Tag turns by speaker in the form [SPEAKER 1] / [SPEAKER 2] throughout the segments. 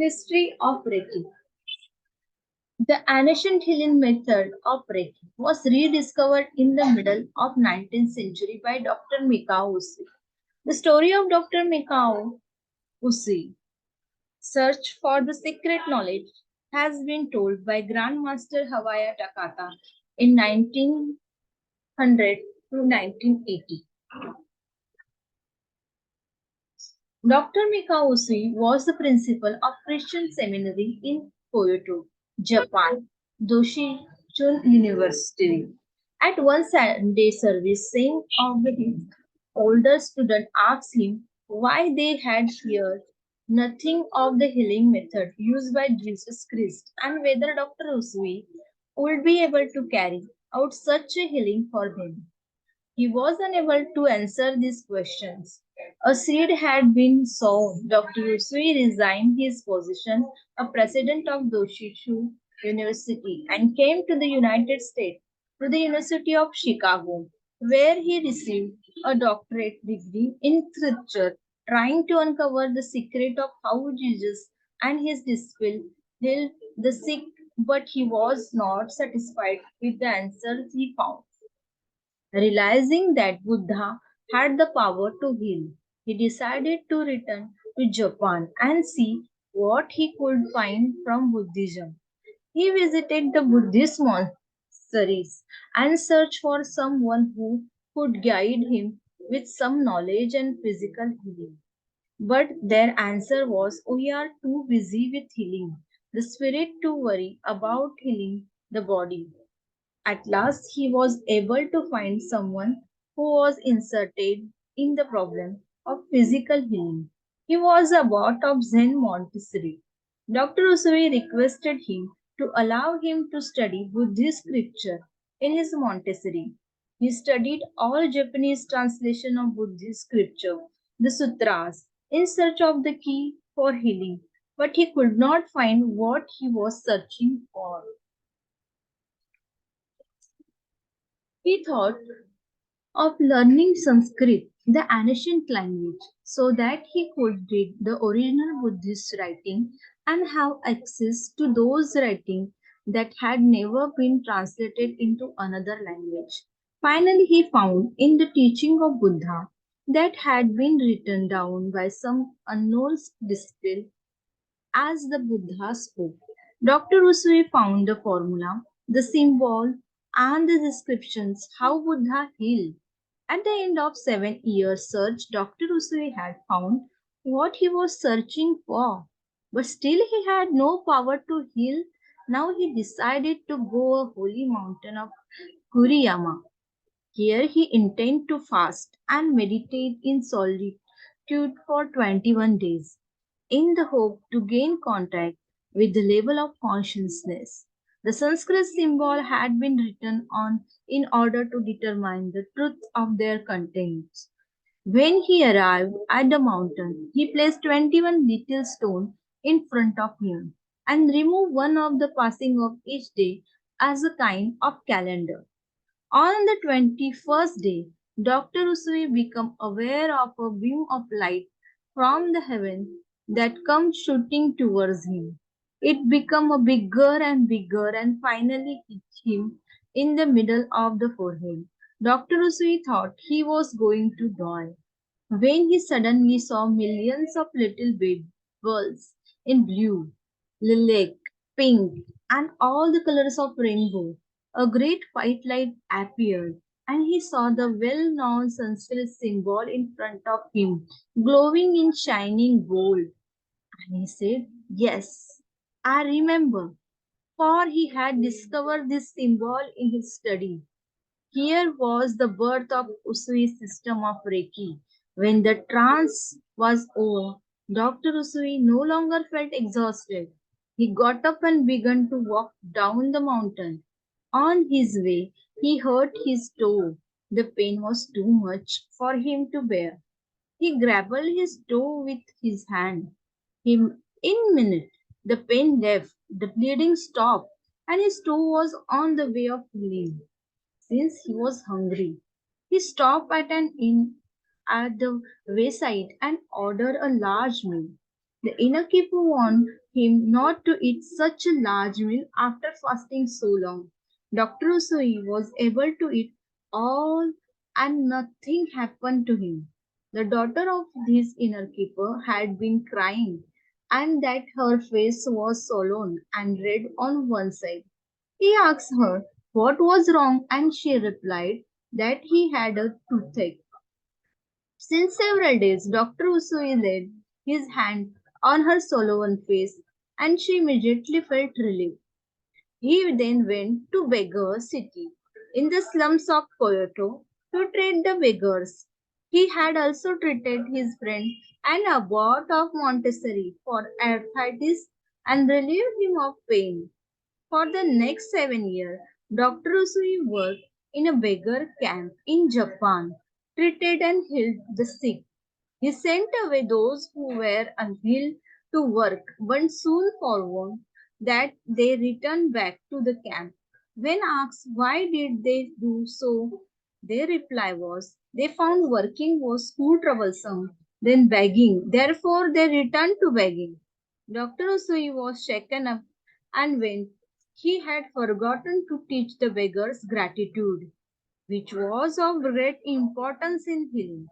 [SPEAKER 1] History of Reiki. The ancient healing method of Reiki was rediscovered in the middle of 19th century by Dr. Mikao Usui. The story of Dr. Mikao Usui, search for the secret knowledge, has been told by Grandmaster Havaya Takata in 1900 to 1980. Dr. Mikao was the principal of Christian seminary in Kyoto, Japan, Doshichun University. At one Sunday service, some of his older students asked him why they had heard nothing of the healing method used by Jesus Christ and whether Dr. Usui would be able to carry out such a healing for them. He was unable to answer these questions. A seed had been sown. Dr. Usui resigned his position as president of Doshishu University and came to the United States to the University of Chicago, where he received a doctorate degree in scripture, trying to uncover the secret of how Jesus and his disciples healed the sick, but he was not satisfied with the answers he found. Realizing that Buddha had the power to heal, he decided to return to Japan and see what he could find from Buddhism. He visited the Buddhist monasteries and searched for someone who could guide him with some knowledge and physical healing. But their answer was, "We are too busy with healing the spirit to worry about healing the body." At last, he was able to find someone who was interested in the problem of physical healing. He was a abbot of Zen Montessori. Dr. Usui requested him to allow him to study Buddhist scripture in his Montessori. He studied all Japanese translation of Buddhist scripture, the sutras, in search of the key for healing, but he could not find what he was searching for. He thought of learning Sanskrit, the ancient language, so that he could read the original Buddhist writing and have access to those writings that had never been translated into another language. Finally, he found in the teaching of Buddha that had been written down by some unknown disciple as the Buddha spoke. Dr. Usui found the formula, the symbol, and the descriptions how Buddha healed. At the end of 7 years search, Dr. Usui had found what he was searching for. But still he had no power to heal. Now he decided to go a holy mountain of Kuriyama. Here he intended to fast and meditate in solitude for 21 days in the hope to gain contact with the level of consciousness. The Sanskrit symbol had been written on in order to determine the truth of their contents. When he arrived at the mountain, he placed 21 little stones in front of him and removed one of the passing of each day as a kind of calendar. On the 21st day, Dr. Usui became aware of a beam of light from the heaven that comes shooting towards him. It became a bigger and bigger and finally hit him in the middle of the forehead. Dr. Usui thought he was going to die when he suddenly saw millions of little baby girls in blue, lilac, pink, and all the colors of rainbow. A great white light appeared, and he saw the well-known Sanskrit symbol in front of him, glowing in shining gold. And he said, "Yes, I remember," for he had discovered this symbol in his study. Here was the birth of Usui's system of Reiki. When the trance was over, Dr. Usui no longer felt exhausted. He got up and began to walk down the mountain. On his way, he hurt his toe. The pain was too much for him to bear. He grabbed his toe with his hand. In a minute, the pain left, the bleeding stopped, and his toe was on the way of healing. Since he was hungry, he stopped at an inn at the wayside and ordered a large meal. The innkeeper warned him not to eat such a large meal after fasting so long. Dr. Usui was able to eat all and nothing happened to him. The daughter of this innkeeper had been crying and that her face was swollen and red on one side. He asked her what was wrong and she replied that he had a toothache. Since several days, Dr. Usui laid his hand on her swollen face and she immediately felt relief. He then went to Beggar City in the slums of Kyoto to treat the beggars. He had also treated his friend an abbot of Montessori for arthritis and relieved him of pain. For the next 7 years, Dr. Usui worked in a beggar camp in Japan, treated and healed the sick. He sent away those who were unwilling to work, but soon found that they returned back to the camp. When asked why did they do so, their reply was they found working was too troublesome than begging. Therefore, they returned to begging. Dr. Usui was shaken up and when he had forgotten to teach the beggars gratitude which was of great importance in healing.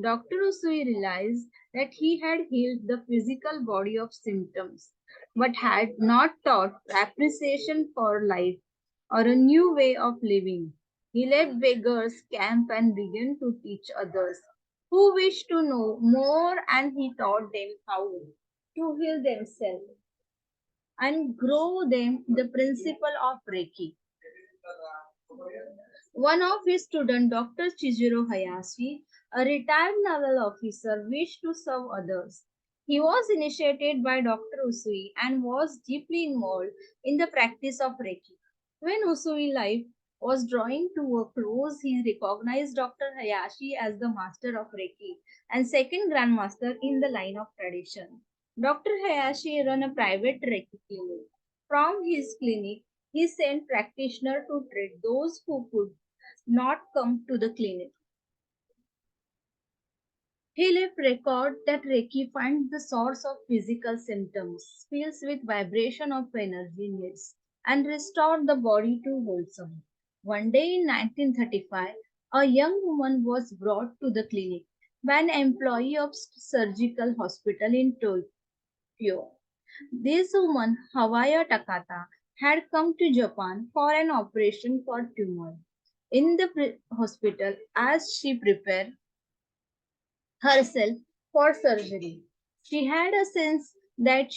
[SPEAKER 1] Dr. Usui realized that he had healed the physical body of symptoms, but had not taught appreciation for life or a new way of living. He left beggars' camp and began to teach others who wished to know more, and he taught them how to heal themselves and grow them the principle of Reiki. One of his students, Dr. Chizuru Hayashi, a retired naval officer, wished to serve others. He was initiated by Dr. Usui and was deeply involved in the practice of Reiki. When Usui's life was drawing to a close, he recognized Dr. Hayashi as the master of Reiki and second grandmaster in the line of tradition. Dr. Hayashi ran a private Reiki clinic. From his clinic, he sent practitioners to treat those who could not come to the clinic. He left record that Reiki finds the source of physical symptoms, fills with vibration of energy needs, and restores the body to wholesome. One day in 1935, a young woman was brought to the clinic by an employee of surgical hospital in Tokyo. This woman, Hawaya Takata, had come to Japan for an operation for tumor. In the hospital, as she prepared herself for surgery. She had a sense that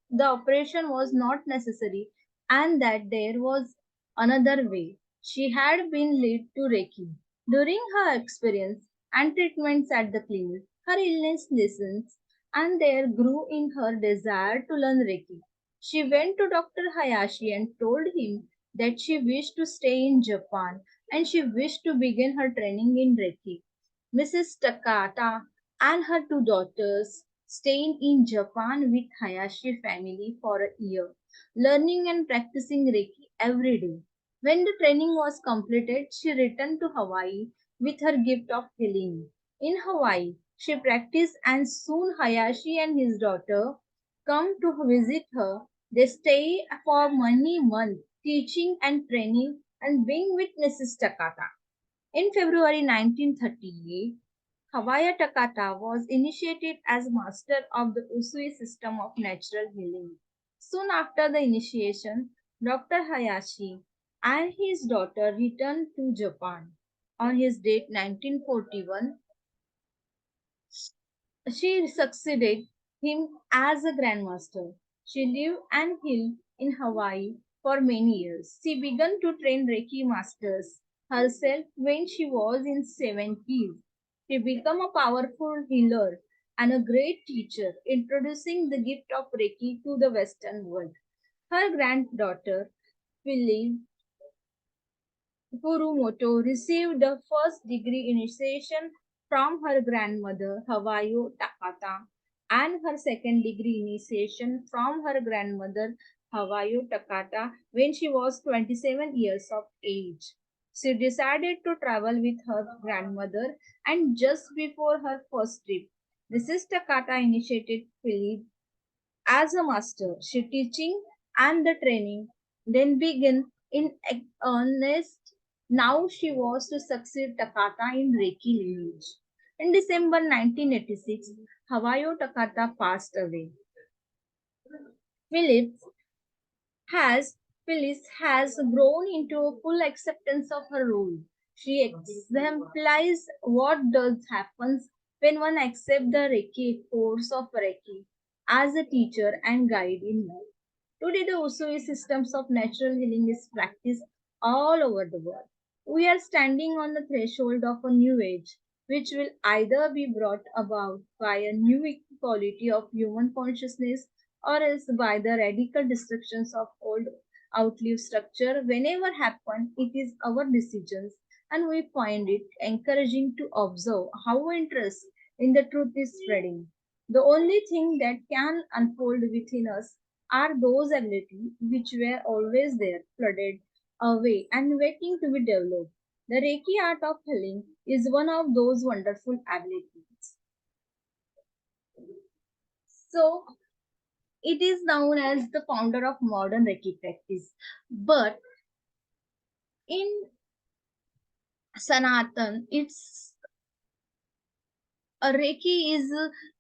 [SPEAKER 1] the operation was not necessary and that there was another way. She had been led to Reiki. During her experience and treatments at the clinic, her illness lessens and there grew in her desire to learn Reiki. She went to Dr. Hayashi and told him that she wished to stay in Japan and she wished to begin her training in Reiki. Mrs. Takata and her two daughters stayed in Japan with Hayashi family for a year, learning and practicing Reiki every day. When the training was completed, she returned to Hawaii with her gift of healing. In Hawaii, she practiced and soon Hayashi and his daughter come to visit her. They stay for many months teaching and training and being with Mrs. Takata. In February 1938, Hawaya Takata was initiated as master of the Usui system of natural healing. Soon after the initiation, Dr. Hayashi and his daughter returned to Japan. On his date 1941, she succeeded him as a grandmaster. She lived and healed in Hawaii for many years. She began to train Reiki masters herself when she was in 70s. She became a powerful healer and a great teacher, introducing the gift of Reiki to the Western world. Her granddaughter, Phyllis Furumoto received the first degree initiation from her grandmother, Hawayo Takata, and her second degree initiation from her grandmother, Hawayo Takata, when she was 27 years of age. She decided to travel with her grandmother, and just before her first trip, Mrs. Takata initiated Philip. as a master. She teaching and the training then begin in earnest. Now she was to succeed Takata in Reiki lineage. In December 1986, Hawayo Takata passed away. Phillips has Phyllis has grown into a full acceptance of her role. She exemplifies what does happens when one accepts the Reiki force of Reiki as a teacher and guide in life. Today, the Usui systems of natural healing is practiced all over the world. We are standing on the threshold of a new age, which will either be brought about by a new equality of human consciousness or else by the radical destructions of old outlived structure. Whenever happen, it is our decisions, and we find it encouraging to observe how interest in the truth is spreading. The only thing that can unfold within us are those abilities which were always there, flooded away and waiting to be developed. The Reiki art of healing is one of those wonderful abilities. So, it is known as the founder of modern Reiki practice. But in Sanatan, it's Reiki is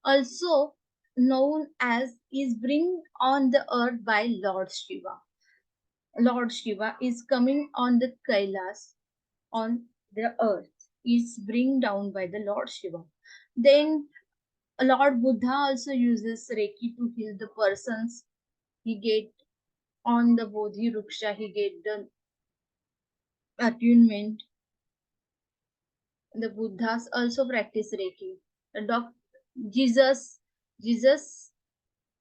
[SPEAKER 1] also known as is bring on the earth by Lord Shiva. Lord Shiva is coming on the Kailas on the earth is bring down by the Lord Shiva. Then Lord Buddha also uses Reiki to heal the persons. He get on the Bodhi Ruksha, he get the attunement. The Buddhas also practice Reiki. The Jesus, Jesus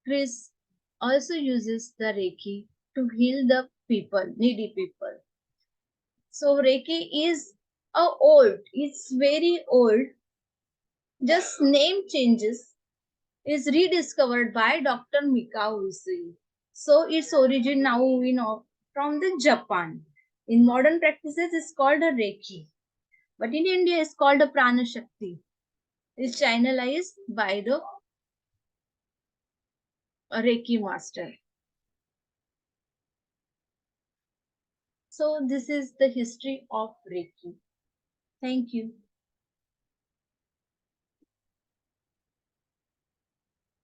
[SPEAKER 1] Christ also uses the Reiki to heal the people, needy people. So Reiki is old. It's very old. Just name changes is rediscovered by Dr. Mikao Usui. So its origin now we know from the Japan. In modern practices, it's called a Reiki, but in India, it's called a Prana Shakti. It's channelized by the Reiki master. So this is the history of Reiki. Thank you.